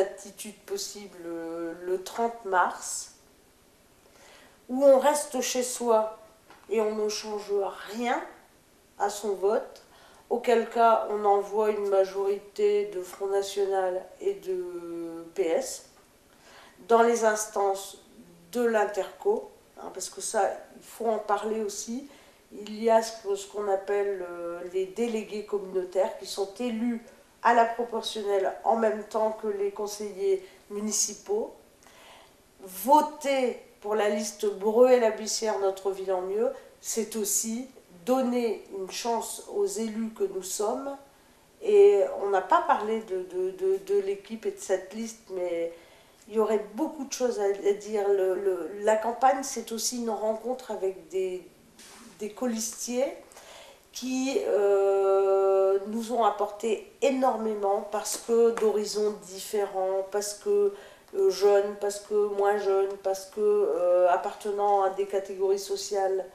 attitudes possibles le 30 mars, où on reste chez soi et on ne change rien à son vote, auquel cas on envoie une majorité de Front National et de PS dans les instances de l'Interco, hein, parce que ça, il faut en parler aussi. Il y a ce qu'on appelle les délégués communautaires qui sont élus à la proportionnelle en même temps que les conseillers municipaux. Voter pour la liste Breuer-la-Bussière, notre ville en mieux, c'est aussi donner une chance aux élus que nous sommes. Et on n'a pas parlé de l'équipe et de cette liste, mais il y aurait beaucoup de choses à dire. La campagne, c'est aussi une rencontre avec des colistiers qui nous ont apporté énormément parce que d'horizons différents, parce que jeunes, parce que moins jeunes, parce que appartenant à des catégories sociales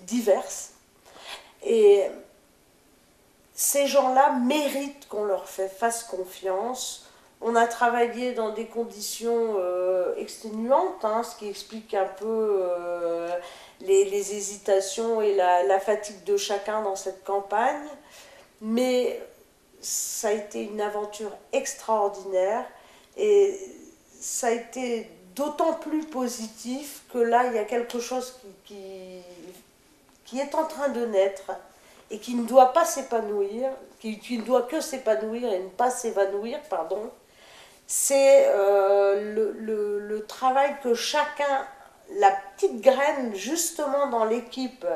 diverses. Et ces gens-là méritent qu'on leur fasse confiance. On a travaillé dans des conditions exténuantes, hein, ce qui explique un peu les hésitations et la fatigue de chacun dans cette campagne. Mais ça a été une aventure extraordinaire et ça a été d'autant plus positif que là, il y a quelque chose qui est en train de naître et qui ne doit pas s'épanouir, qui ne doit que s'épanouir et ne pas s'évanouir, pardon. C'est le travail que chacun, la petite graine justement dans l'équipe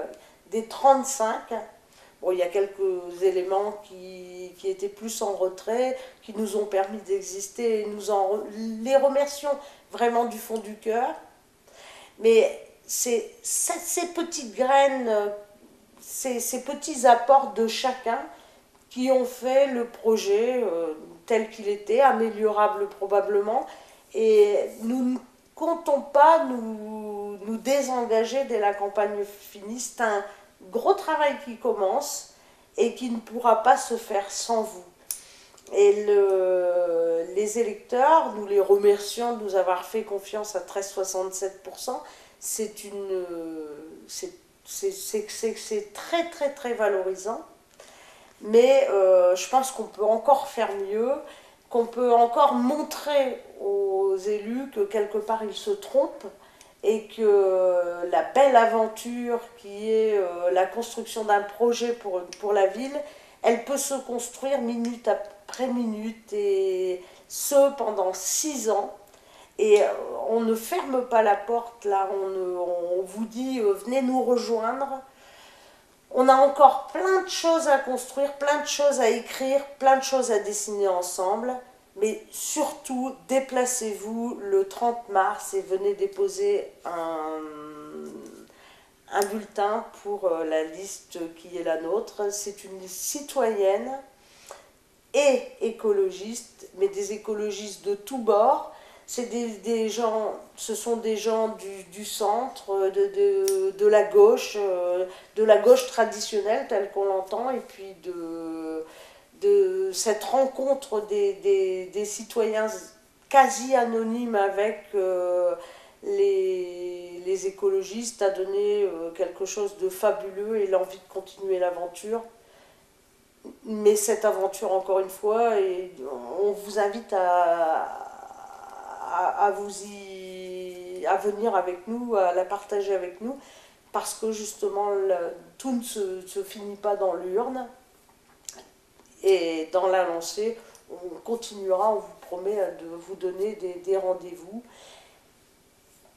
des 35, bon, il y a quelques éléments qui étaient plus en retrait, qui nous ont permis d'exister, et nous les remercions vraiment du fond du cœur. Mais c'est ces petites graines, ces petits apports de chacun qui ont fait le projet tel qu'il était, améliorable probablement. Et nous ne comptons pas nous désengager dès la campagne finie. C'est un gros travail qui commence et qui ne pourra pas se faire sans vous. Et les électeurs, nous les remercions de nous avoir fait confiance à 13,67%. C'est très très très valorisant. Mais je pense qu'on peut encore faire mieux, qu'on peut encore montrer aux élus que quelque part ils se trompent et que la belle aventure qui est la construction d'un projet pour la ville, elle peut se construire minute après minute et ce pendant 6 ans. Et on ne ferme pas la porte là, on vous dit venez nous rejoindre. On a encore plein de choses à construire, plein de choses à écrire, plein de choses à dessiner ensemble. Mais surtout, déplacez-vous le 30 mars et venez déposer un bulletin pour la liste qui est la nôtre. C'est une liste citoyenne et écologiste, mais des écologistes de tous bords. C'est des gens, ce sont des gens du centre, de la gauche traditionnelle telle qu'on l'entend, et puis de cette rencontre des citoyens quasi anonymes avec les écologistes a donné quelque chose de fabuleux et l'envie de continuer l'aventure. Mais cette aventure, encore une fois, et on vous invite à venir avec nous, à la partager avec nous, parce que justement tout ne se finit pas dans l'urne. Et dans la lancée, on continuera, on vous promet de vous donner des rendez-vous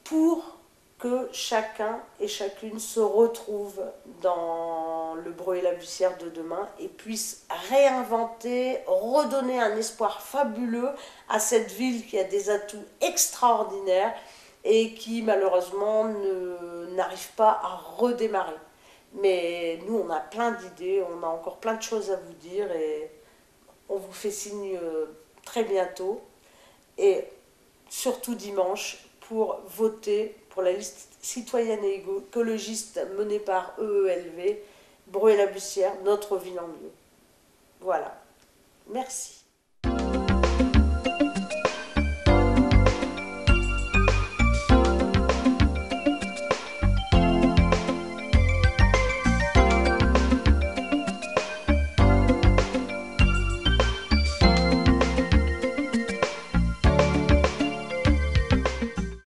pour que chacun et chacune se retrouve dans le Breuer-la-Bussière de demain et puisse réinventer, redonner un espoir fabuleux à cette ville qui a des atouts extraordinaires et qui malheureusement n'arrive pas à redémarrer. Mais nous, on a plein d'idées, on a encore plein de choses à vous dire et on vous fait signe très bientôt. Et surtout dimanche, pour voter pour la liste citoyenne et écologiste menée par EELV, Breuer-la-Bussière, notre ville en mieux. Voilà. Merci.